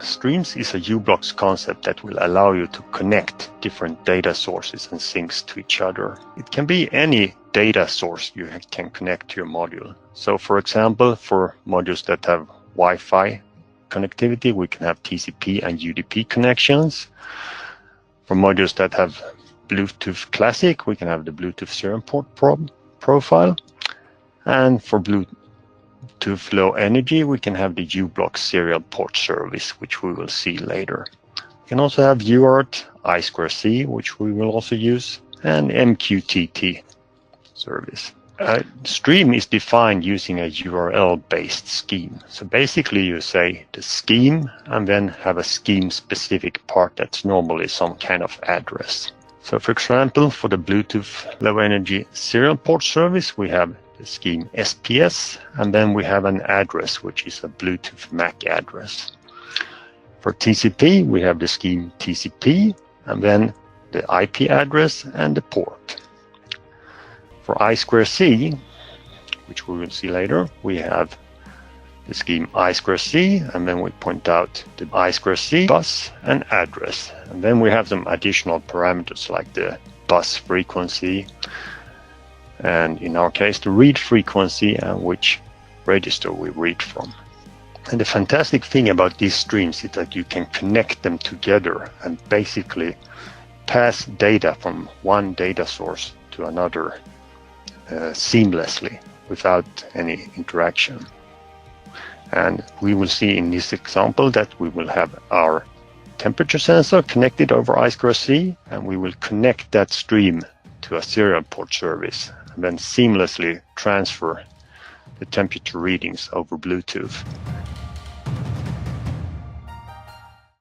Streams is a u-blox concept that will allow you to connect different data sources and things to each other. It can be any data source you can connect to your module. So for example, for modules that have Wi-Fi connectivity, we can have TCP and UDP connections. For modules that have Bluetooth Classic, we can have the Bluetooth serial port profile. And for Bluetooth Low Energy, we can have the u-blox serial port service, which we will see later. We can also have UART, I2C, which we will also use, and MQTT service. A stream is defined using a URL-based scheme. So basically you say the scheme and then have a scheme-specific part that's normally some kind of address. So for example, for the Bluetooth Low Energy serial port service, we have the scheme SPS, and then we have an address, which is a Bluetooth MAC address. For TCP, we have the scheme TCP, and then the IP address and the port. For I2C, which we will see later, we have the scheme I2C, and then we point out the I2C bus and address. And then we have some additional parameters like the bus frequency, and in our case, the read frequency and which register we read from. And the fantastic thing about these streams is that you can connect them together and basically pass data from one data source to another seamlessly without any interaction. And we will see in this example that we will have our temperature sensor connected over I2C, and we will connect that stream to a serial port service and then seamlessly transfer the temperature readings over Bluetooth.